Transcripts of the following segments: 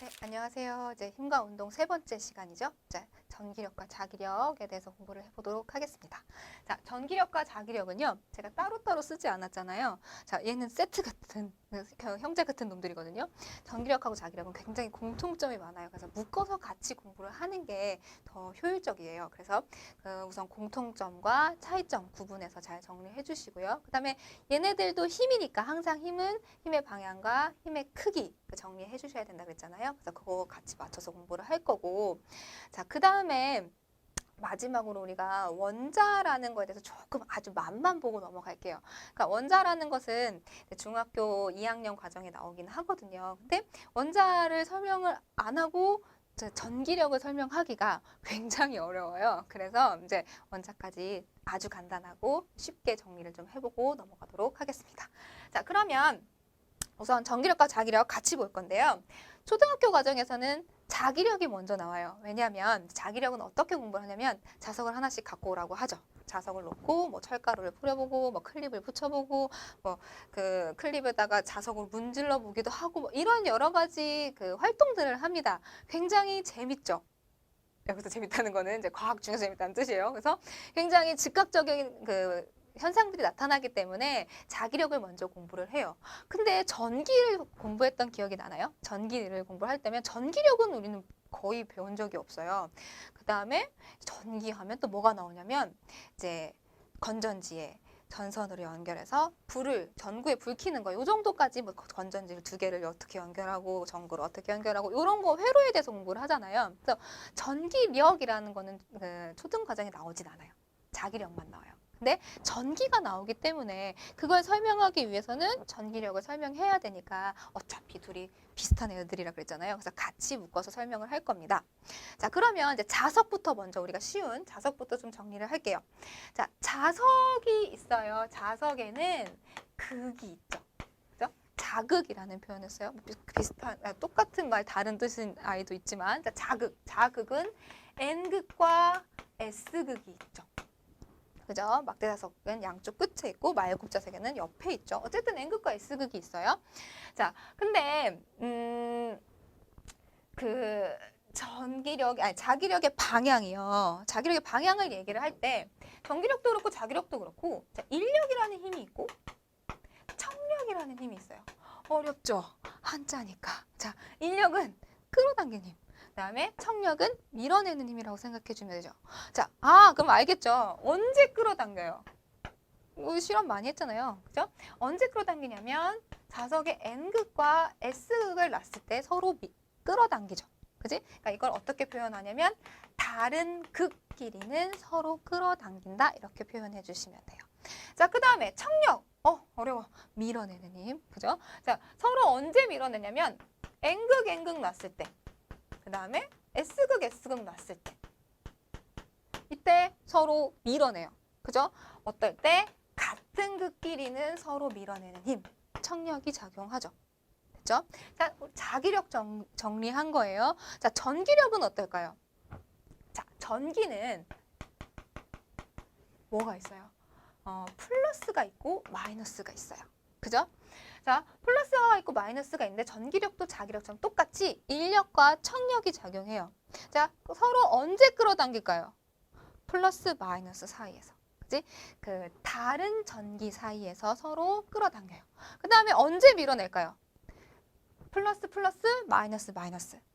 네, 안녕하세요. 이제 힘과 운동 세 번째 시간이죠. 자, 전기력과 자기력에 대해서 공부를 해보도록 하겠습니다. 자, 전기력과 자기력은요, 제가 따로따로 쓰지 않았잖아요. 자, 얘는 세트 같은, 형제 같은 놈들이거든요. 전기력하고 자기력은 굉장히 공통점이 많아요. 그래서 묶어서 같이 공부를 하는 게 더 효율적이에요. 그래서 우선 공통점과 차이점 구분해서 잘 정리해 주시고요. 그 다음에 얘네들도 힘이니까 항상 힘의 방향과 힘의 크기 정리해 주셔야 된다 그랬잖아요. 그래서 그거 같이 맞춰서 공부를 할 거고, 자, 그 다음에 마지막으로 우리가 원자라는 거에 대해서 조금 아주 맛만 보고 넘어갈게요. 그러니까 원자라는 것은 중학교 2학년 과정에 나오긴 하거든요. 근데 원자를 설명을 안 하고 전기력을 설명하기가 굉장히 어려워요. 그래서 이제 원자까지 아주 간단하고 쉽게 정리를 좀 해보고 넘어가도록 하겠습니다. 자, 그러면 우선 전기력과 자기력 같이 볼 건데요. 초등학교 과정에서는 자기력이 먼저 나와요. 왜냐하면 자기력은 어떻게 공부를 하냐면 자석을 하나씩 갖고 오라고 하죠. 자석을 놓고 뭐 철가루를 뿌려보고 뭐 클립을 붙여보고 뭐 그 클립에다가 자석을 문질러 보기도 하고 뭐 이런 여러 가지 그 활동들을 합니다. 굉장히 재밌죠. 여기서 재밌다는 거는 이제 과학 중에서 재밌다는 뜻이에요. 그래서 굉장히 즉각적인 그 현상들이 나타나기 때문에 자기력을 먼저 공부를 해요. 근데 전기를 공부했던 기억이 나나요? 전기를 공부할 때면 전기력은 우리는 거의 배운 적이 없어요. 그 다음에 전기하면 또 뭐가 나오냐면 이제 건전지에 전선으로 연결해서 전구에 불 켜는 거, 요 정도까지 뭐 건전지를 두 개를 어떻게 연결하고 전구를 어떻게 연결하고 이런 거 회로에 대해서 공부를 하잖아요. 그래서 전기력이라는 거는 그 초등 과정에 나오진 않아요. 자기력만 나와요. 근데 전기가 나오기 때문에 그걸 설명하기 위해서는 전기력을 설명해야 되니까 어차피 둘이 비슷한 애들이라 그랬잖아요. 그래서 같이 묶어서 설명을 할 겁니다. 자, 그러면 이제 자석부터 먼저 우리가 쉬운 자석부터 좀 정리를 할게요. 자, 자석이 있어요. 자석에는 극이 있죠. 그죠? 자극이라는 표현을 써요. 똑같은 말 다른 뜻인 아이도 있지만 자, 자극은 N극과 S극이 있죠. 그죠? 막대자석은 양쪽 끝에 있고 말굽자석에는 옆에 있죠. 어쨌든 N극과 S극이 있어요. 자, 근데 그 자기력의 방향이요. 자기력의 방향을 얘기를 할 때 전기력도 그렇고 자기력도 그렇고 자, 인력이라는 힘이 있고 청력이라는 힘이 있어요. 어렵죠? 한자니까. 자, 인력은 끌어당기는 힘. 그다음에 청력은 밀어내는 힘이라고 생각해 주면 되죠. 자, 그럼 알겠죠? 언제 끌어당겨요? 우리 실험 많이 했잖아요. 그죠? 언제 끌어당기냐면 자석의 N극과 S극을 놨을 때 서로 끌어당기죠. 그지? 그러니까 이걸 어떻게 표현하냐면 다른 극끼리는 서로 끌어당긴다. 이렇게 표현해 주시면 돼요. 자, 그 다음에 청력. 어려워. 밀어내는 힘. 그죠? 자, 서로 언제 밀어내냐면 N극 놨을 때. 그 다음에 S극 놨을 때. 이때 서로 밀어내요. 그죠? 어떨 때? 같은 극끼리는 서로 밀어내는 힘, 청력이 작용하죠. 됐죠? 자, 자기력 정리한 거예요. 자, 전기력은 어떨까요? 자, 전기는 뭐가 있어요? 플러스가 있고 마이너스가 있어요. 그죠? 자, 플러스가 있고 마이너스가 있는데 전기력도 자기력처럼 똑같이 인력과 청력이 작용해요. 자, 서로 언제 끌어당길까요? 플러스 마이너스 사이에서. 그지? 그 다른 전기 사이에서 서로 끌어당겨요. 그 다음에 언제 밀어낼까요? 플러스 마이너스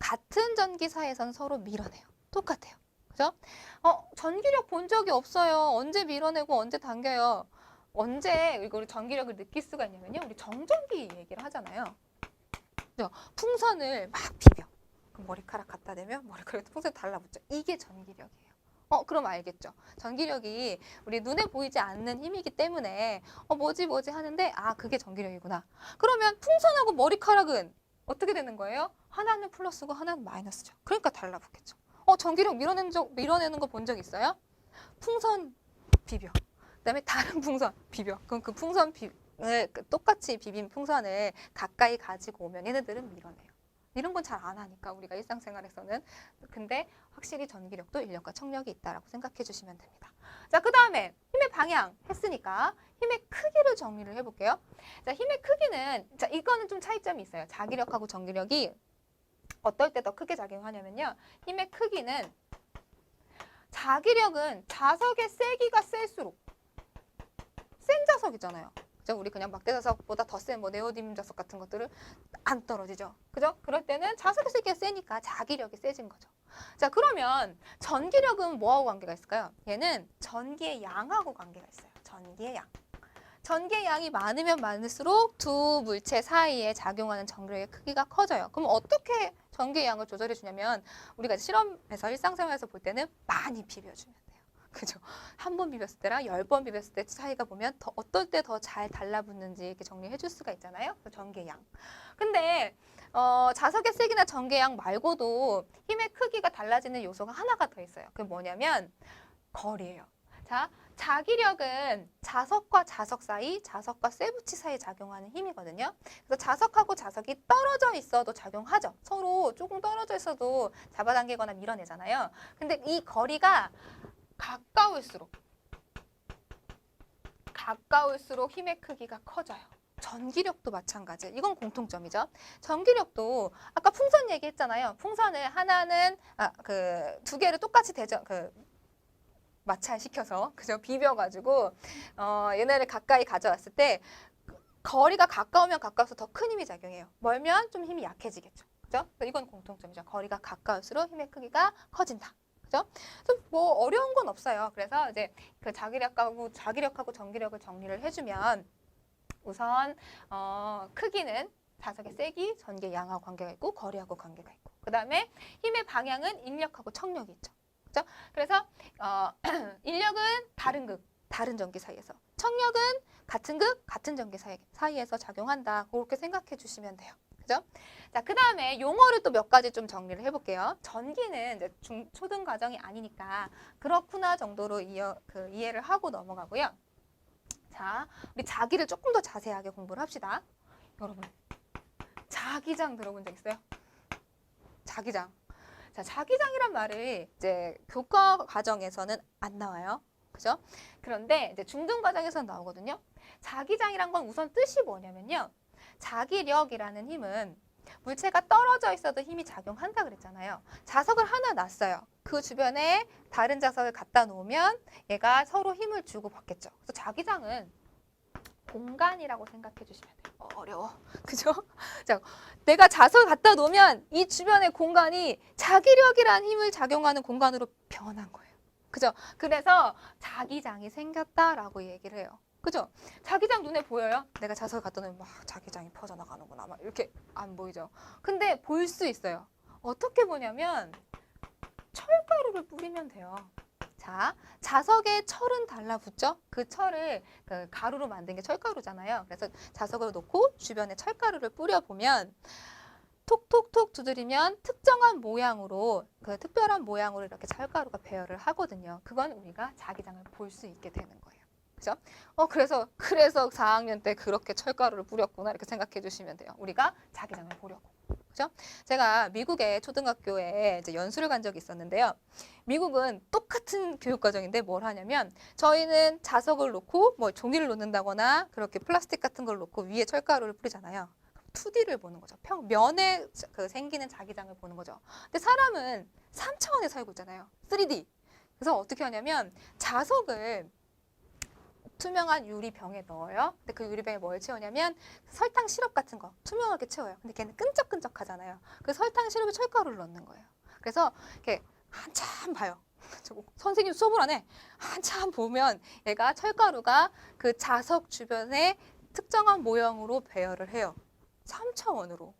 같은 전기 사이에서는 서로 밀어내요. 똑같아요. 그죠? 전기력 본 적이 없어요. 언제 밀어내고 언제 당겨요? 언제 이거 우리 전기력을 느낄 수가 있냐면요. 우리 정전기 얘기를 하잖아요. 그죠? 풍선을 막 비벼. 그럼 머리카락 갖다 대면 머리카락에 풍선이 달라붙죠. 이게 전기력이에요. 그럼 알겠죠. 전기력이 우리 눈에 보이지 않는 힘이기 때문에 뭐지 하는데 그게 전기력이구나. 그러면 풍선하고 머리카락은 어떻게 되는 거예요? 하나는 플러스고 하나는 마이너스죠. 그러니까 달라붙겠죠. 전기력 밀어내는 거 본 적 있어요? 풍선 비벼. 그다음에 다른 풍선 비벼. 그럼 그 풍선 똑같이 비빈 풍선을 가까이 가지고 오면 얘네들은 밀어내요. 이런 건 잘 안 하니까 우리가 일상생활에서는. 근데 확실히 전기력도 인력과 청력이 있다라고 생각해 주시면 됩니다. 자, 그 다음에 힘의 방향 했으니까 힘의 크기를 정리를 해볼게요. 자, 힘의 크기는 자 이거는 좀 차이점이 있어요. 자기력하고 전기력이 어떨 때 더 크게 작용하냐면요. 힘의 크기는 자기력은 자석의 세기가 셀수록 센 자석이잖아요. 그죠? 우리 그냥 막대 자석보다 더 센 뭐 네오디듐 자석 같은 것들은 안 떨어지죠. 그죠? 그럴 때는 자석의 세기가 세니까 자기력이 세진 거죠. 자, 그러면 전기력은 뭐하고 관계가 있을까요? 얘는 전기의 양하고 관계가 있어요. 전기의 양. 전기의 양이 많으면 많을수록 두 물체 사이에 작용하는 전기력의 크기가 커져요. 그럼 어떻게 전기의 양을 조절해 주냐면 우리가 실험에서 일상생활에서 볼 때는 많이 비벼주면 돼요. 그죠? 한 번 비볐을 때랑 10번 비볐을 때 차이가 보면 더 어떨 때 더 잘 달라붙는지 이렇게 정리해 줄 수가 있잖아요. 그 전기의 양. 근데 자석의 세기나 전기의 양 말고도 힘의 크기가 달라지는 요소가 하나가 더 있어요. 그게 뭐냐면 거리예요. 자, 자기력은 자석과 자석 사이, 자석과 쇠붙이 사이에 작용하는 힘이거든요. 그래서 자석하고 자석이 떨어져 있어도 작용하죠. 서로 조금 떨어져 있어도 잡아당기거나 밀어내잖아요. 근데 이 거리가 가까울수록 힘의 크기가 커져요. 전기력도 마찬가지예요. 이건 공통점이죠. 전기력도 아까 풍선 얘기했잖아요. 풍선을 하나는 두 개를 똑같이 마찰시켜서 그죠? 비벼가지고 얘네를 가까이 가져왔을 때 거리가 가까우면 가까워서 더 큰 힘이 작용해요. 멀면 좀 힘이 약해지겠죠. 그죠? 이건 공통점이죠. 거리가 가까울수록 힘의 크기가 커진다. 그죠? 뭐 어려운 건 없어요. 그래서 이제 그 자기력하고 전기력을 정리를 해주면 우선 크기는 자석의 세기, 전기의 양하고 관계가 있고 거리하고 관계가 있고 그 다음에 힘의 방향은 인력하고 청력이 있죠. 그죠? 그래서 인력은 다른 극, 다른 전기 사이에서 청력은 같은 극, 같은 전기 사이에서 작용한다. 그렇게 생각해 주시면 돼요. 그죠? 자, 그 다음에 용어를 또 몇 가지 좀 정리를 해볼게요. 전기는 이제 초등 과정이 아니니까 그렇구나 정도로 이해를 하고 넘어가고요. 자, 우리 자기를 조금 더 자세하게 공부를 합시다. 여러분, 자기장 들어본 적 있어요? 자기장. 자, 자기장이란 말이 이제 교과 과정에서는 안 나와요. 그죠? 그런데 이제 중등 과정에서는 나오거든요. 자기장이란 건 우선 뜻이 뭐냐면요. 자기력이라는 힘은 물체가 떨어져 있어도 힘이 작용한다 그랬잖아요. 자석을 하나 놨어요. 그 주변에 다른 자석을 갖다 놓으면 얘가 서로 힘을 주고 받겠죠. 그래서 자기장은 공간이라고 생각해 주시면 돼요. 어려워. 그죠? 자, 내가 자석을 갖다 놓으면 이 주변의 공간이 자기력이란 힘을 작용하는 공간으로 변한 거예요. 그죠? 그래서 자기장이 생겼다라고 얘기를 해요. 그죠? 자기장 눈에 보여요? 내가 자석을 갖다 놓으면 막 자기장이 퍼져나가는구나. 막 이렇게 안 보이죠? 근데 볼 수 있어요. 어떻게 보냐면 철가루를 뿌리면 돼요. 자, 자석에 철은 달라붙죠? 그 철을 가루로 만든 게 철가루잖아요. 그래서 자석을 놓고 주변에 철가루를 뿌려보면 톡톡톡 두드리면 특정한 모양으로 특별한 모양으로 이렇게 철가루가 배열을 하거든요. 그건 우리가 자기장을 볼 수 있게 되는 거예요. 그죠? 그래서 4학년 때 그렇게 철가루를 뿌렸구나 이렇게 생각해 주시면 돼요. 우리가 자기장을 보려고. 그죠? 제가 미국의 초등학교에 이제 연수를 간 적이 있었는데요. 미국은 똑같은 교육과정인데 뭘 하냐면 저희는 자석을 놓고 뭐 종이를 놓는다거나 그렇게 플라스틱 같은 걸 놓고 위에 철가루를 뿌리잖아요. 2D를 보는 거죠. 면에 생기는 자기장을 보는 거죠. 근데 사람은 3차원에 살고 있잖아요. 3D. 그래서 어떻게 하냐면 자석을 투명한 유리병에 넣어요. 근데 그 유리병에 뭘 채우냐면 설탕 시럽 같은 거 투명하게 채워요. 근데 걔는 끈적끈적하잖아요. 그 설탕 시럽에 철가루를 넣는 거예요. 그래서 이렇게 한참 봐요. 선생님 수업을 안 해. 한참 보면 얘가 철가루가 그 자석 주변에 특정한 모형으로 배열을 해요. 3차원으로.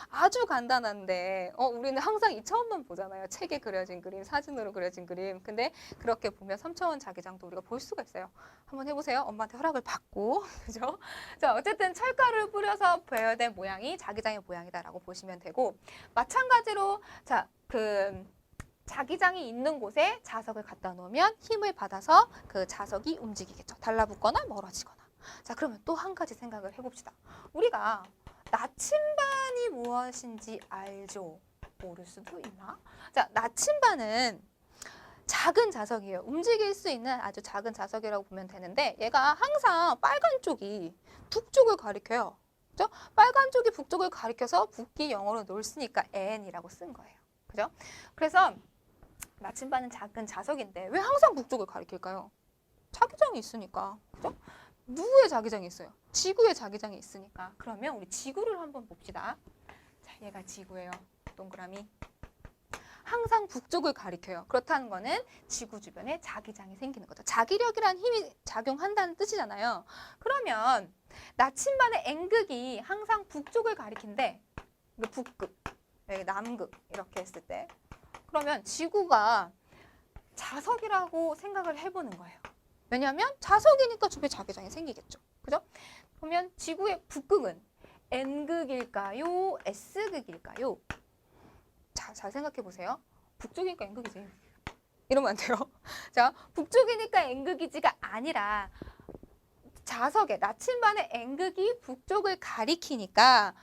아주 간단한데 우리는 항상 2차원만 보잖아요. 책에 그려진 그림, 사진으로 그려진 그림. 근데 그렇게 보면 3차원 자기장도 우리가 볼 수가 있어요. 한번 해보세요. 엄마한테 허락을 받고. 그죠? 자, 어쨌든 철가루를 뿌려서 배열된 모양이 자기장의 모양이다라고 보시면 되고 마찬가지로 자, 자기장이 있는 곳에 자석을 갖다 놓으면 힘을 받아서 그 자석이 움직이겠죠. 달라붙거나 멀어지거나. 자, 그러면 또 한 가지 생각을 해봅시다. 우리가 나침반이 무엇인지 알죠? 모를 수도 있나? 자, 나침반은 작은 자석이에요. 움직일 수 있는 아주 작은 자석이라고 보면 되는데 얘가 항상 빨간 쪽이 북쪽을 가리켜요. 그죠? 빨간 쪽이 북쪽을 가리켜서 북기 영어로 놀쓰니까 N이라고 쓴 거예요. 그죠? 그래서 나침반은 작은 자석인데 왜 항상 북쪽을 가리킬까요? 자기장이 있으니까. 그죠? 누구의 자기장이 있어요? 지구의 자기장이 있으니까. 그러면 우리 지구를 한번 봅시다. 자, 얘가 지구예요. 동그라미. 항상 북쪽을 가리켜요. 그렇다는 거는 지구 주변에 자기장이 생기는 거죠. 자기력이란 힘이 작용한다는 뜻이잖아요. 그러면 나침반의 N극이 항상 북쪽을 가리킨대. 이거 북극, 여기 남극 이렇게 했을 때. 그러면 지구가 자석이라고 생각을 해보는 거예요. 왜냐하면 자석이니까 주변에 자기장이 생기겠죠. 그죠? 그러면 지구의 북극은 N극일까요? S극일까요? 자, 잘 생각해 보세요. 북쪽이니까 N극이지. 이러면 안 돼요. 자, 북쪽이니까 N극이지가 아니라 자석의 나침반의 N극이 북쪽을 가리키니까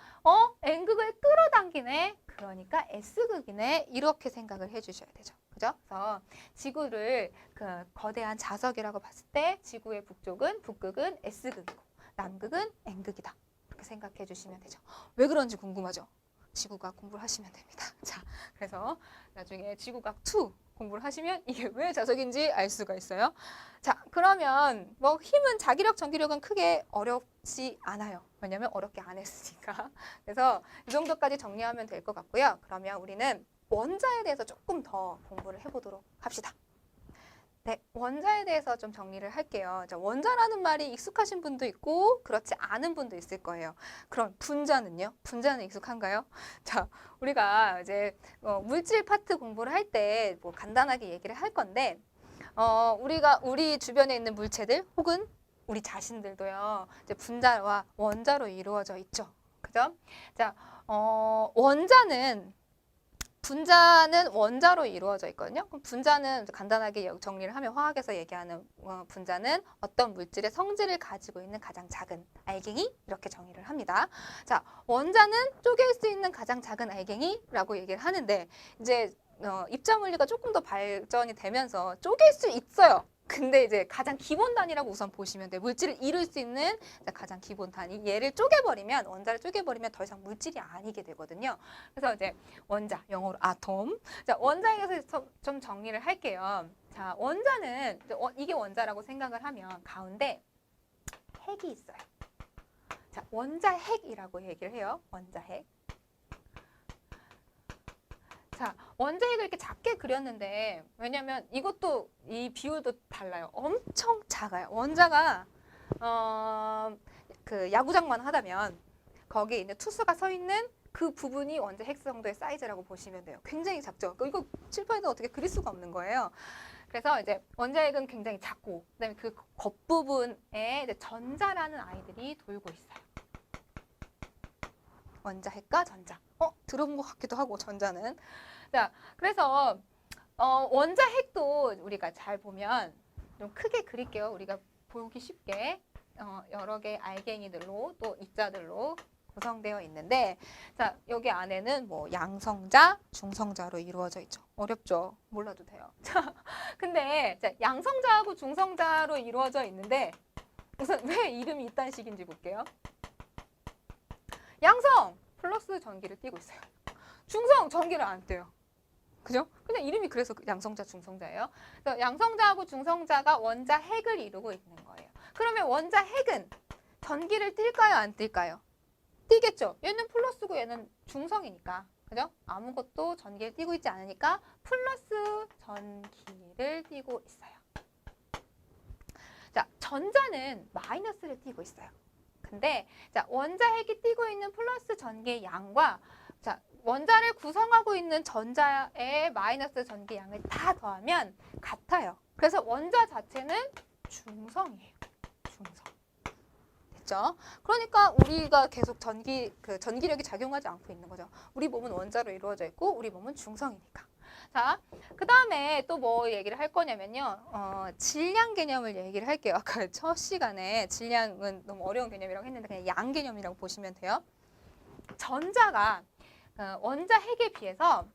N극을 끌어당기네. 그러니까 S극이네. 이렇게 생각을 해주셔야 되죠. 그죠? 그래서 지구를 그 거대한 자석이라고 봤을 때 지구의 북쪽은 북극은 S극이고 남극은 N극이다. 이렇게 생각해 주시면 되죠. 왜 그런지 궁금하죠? 지구과학 공부를 하시면 됩니다. 자, 그래서 나중에 지구과학 2 공부를 하시면 이게 왜 자석인지 알 수가 있어요. 자, 그러면 뭐 힘은 자기력, 전기력은 크게 어렵지 않아요. 왜냐면 어렵게 안 했으니까. 그래서 이 정도까지 정리하면 될 것 같고요. 그러면 우리는 원자에 대해서 조금 더 공부를 해보도록 합시다. 네, 원자에 대해서 좀 정리를 할게요. 자, 원자라는 말이 익숙하신 분도 있고 그렇지 않은 분도 있을 거예요. 그럼 분자는요? 분자는 익숙한가요? 자, 우리가 이제 물질 파트 공부를 할 때 뭐 간단하게 얘기를 할 건데 우리가 우리 주변에 있는 물체들 혹은 우리 자신들도요. 이제 분자와 원자로 이루어져 있죠. 그죠? 자, 분자는 원자로 이루어져 있거든요. 그럼 분자는 간단하게 정리를 하면 화학에서 얘기하는 분자는 어떤 물질의 성질을 가지고 있는 가장 작은 알갱이 이렇게 정의를 합니다. 자, 원자는 쪼갤 수 있는 가장 작은 알갱이라고 얘기를 하는데 이제 입자물리가 조금 더 발전이 되면서 쪼갤 수 있어요. 근데 이제 가장 기본 단위라고 우선 보시면 돼요. 물질을 이룰 수 있는 가장 기본 단위. 얘를 쪼개버리면, 원자를 쪼개버리면 더 이상 물질이 아니게 되거든요. 그래서 이제 원자, 영어로 아톰. 자, 원자에 대해서 좀 정리를 할게요. 자, 원자는, 이게 원자라고 생각을 하면 가운데 핵이 있어요. 자, 원자핵이라고 얘기를 해요. 원자핵. 자, 원자핵을 이렇게 작게 그렸는데 왜냐면 이것도 이 비율도 달라요. 엄청 작아요. 원자가 그 야구장만 하다면 거기에 있는 투수가 서 있는 그 부분이 원자핵 정도의 사이즈라고 보시면 돼요. 굉장히 작죠. 이거 칠판에도 어떻게 그릴 수가 없는 거예요. 그래서 이제 원자핵은 굉장히 작고 그다음에 그 겉부분에 이제 전자라는 아이들이 돌고 있어요. 원자핵과 전자. 들어본 것 같기도 하고 전자는. 자, 그래서 원자핵도 우리가 잘 보면 좀 크게 그릴게요. 우리가 보기 쉽게 여러 개의 알갱이들로 또 입자들로 구성되어 있는데 자, 여기 안에는 뭐 양성자, 중성자로 이루어져 있죠. 어렵죠? 몰라도 돼요. 자, 근데 자, 양성자하고 중성자로 이루어져 있는데 우선 왜 이름이 이딴 식인지 볼게요. 양성! 플러스 전기를 띠고 있어요. 중성! 전기를 안 떼요. 그죠? 그냥 이름이 그래서 양성자, 중성자예요. 그래서 양성자하고 중성자가 원자핵을 이루고 있는 거예요. 그러면 원자핵은 전기를 띨까요? 안 띨까요? 띄겠죠? 얘는 플러스고 얘는 중성이니까. 그죠? 아무것도 전기를 띠고 있지 않으니까 플러스 전기를 띠고 있어요. 자, 전자는 마이너스를 띠고 있어요. 근데 자, 원자핵이 띠고 있는 플러스 전기의 양과 자, 원자를 구성하고 있는 전자의 마이너스 전기 양을 다 더하면 같아요. 그래서 원자 자체는 중성이에요. 중성. 됐죠? 그러니까 우리가 계속 전기력이 작용하지 않고 있는 거죠. 우리 몸은 원자로 이루어져 있고 우리 몸은 중성이니까. 자, 그 다음에 또 뭐 얘기를 할 거냐면요. 질량 개념을 얘기를 할게요. 아까 첫 시간에 질량은 너무 어려운 개념이라고 했는데 그냥 양 개념이라고 보시면 돼요. 전자가 원자핵에 비해서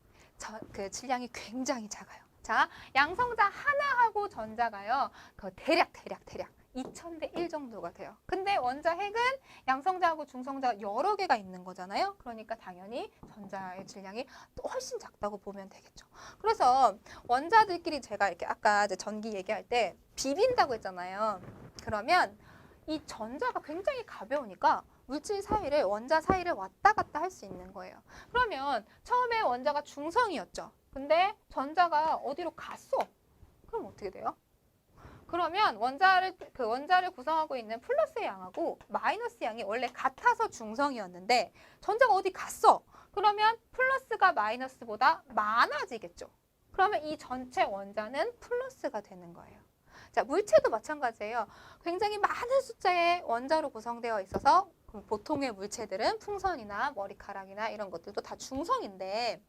그 질량이 굉장히 작아요. 자, 양성자 하나하고 전자가요. 대략 2000대 1 정도가 돼요. 근데 원자 핵은 양성자하고 중성자가 여러 개가 있는 거잖아요. 그러니까 당연히 전자의 질량이 또 훨씬 작다고 보면 되겠죠. 그래서 원자들끼리 제가 이렇게 아까 이제 전기 얘기할 때 비빈다고 했잖아요. 그러면 이 전자가 굉장히 가벼우니까 물질 사이를 원자 사이를 왔다 갔다 할 수 있는 거예요. 그러면 처음에 원자가 중성이었죠. 근데 전자가 어디로 갔어? 그럼 어떻게 돼요? 그러면 원자를 구성하고 있는 플러스 양하고 마이너스 양이 원래 같아서 중성이었는데 전자가 어디 갔어? 그러면 플러스가 마이너스보다 많아지겠죠. 그러면 이 전체 원자는 플러스가 되는 거예요. 자, 물체도 마찬가지예요. 굉장히 많은 숫자의 원자로 구성되어 있어서 보통의 물체들은 풍선이나 머리카락이나 이런 것들도 다 중성인데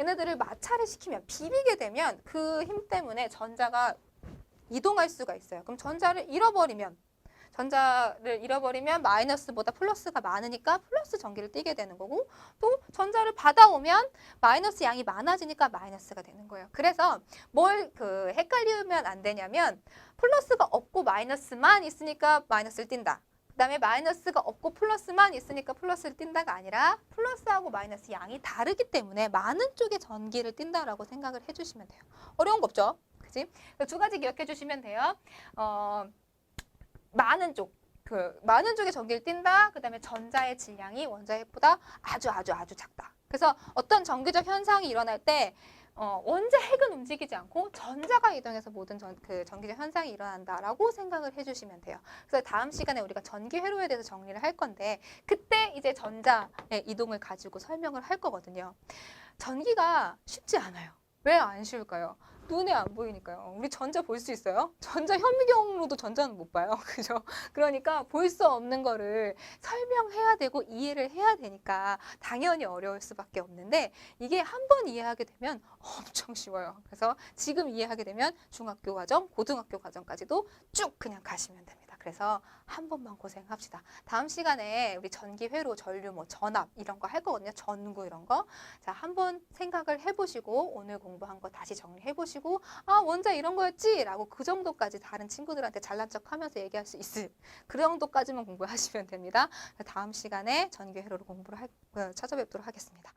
얘네들을 마찰을 시키면 비비게 되면 그 힘 때문에 전자가 이동할 수가 있어요. 그럼 전자를 잃어버리면 마이너스보다 플러스가 많으니까 플러스 전기를 띠게 되는 거고 또 전자를 받아오면 마이너스 양이 많아지니까 마이너스가 되는 거예요. 그래서 뭘 헷갈리면 안 되냐면 플러스가 없고 마이너스만 있으니까 마이너스를 띈다. 그다음에 마이너스가 없고 플러스만 있으니까 플러스를 띈다가 아니라 플러스하고 마이너스 양이 다르기 때문에 많은 쪽의 전기를 띈다라고 생각을 해주시면 돼요. 어려운 거 없죠? 그치? 두 가지 기억해 주시면 돼요. 많은 쪽의 전기를 띈다. 그 다음에 전자의 질량이 원자의 핵보다 아주 작다. 그래서 어떤 전기적 현상이 일어날 때 원자 핵은 움직이지 않고 전자가 이동해서 모든 전기적 현상이 일어난다라고 생각을 해주시면 돼요. 그래서 다음 시간에 우리가 전기 회로에 대해서 정리를 할 건데 그때 이제 전자의 이동을 가지고 설명을 할 거거든요. 전기가 쉽지 않아요. 왜 안 쉬울까요? 눈에 안 보이니까요. 우리 전자 볼 수 있어요? 전자 현미경으로도 전자는 못 봐요. 그죠? 그러니까 볼 수 없는 거를 설명해야 되고 이해를 해야 되니까 당연히 어려울 수밖에 없는데 이게 한 번 이해하게 되면 엄청 쉬워요. 그래서 지금 이해하게 되면 중학교 과정, 고등학교 과정까지도 쭉 그냥 가시면 됩니다. 그래서 한 번만 고생합시다. 다음 시간에 우리 전기 회로, 전류, 전압 이런 거 할 거거든요. 전구 이런 거. 자, 한번 생각을 해보시고 오늘 공부한 거 다시 정리해보시고 아, 원자 이런 거였지? 라고 그 정도까지 다른 친구들한테 잘난 척하면서 얘기할 수 있을 그 정도까지만 공부하시면 됩니다. 다음 시간에 전기 회로로 찾아뵙도록 하겠습니다.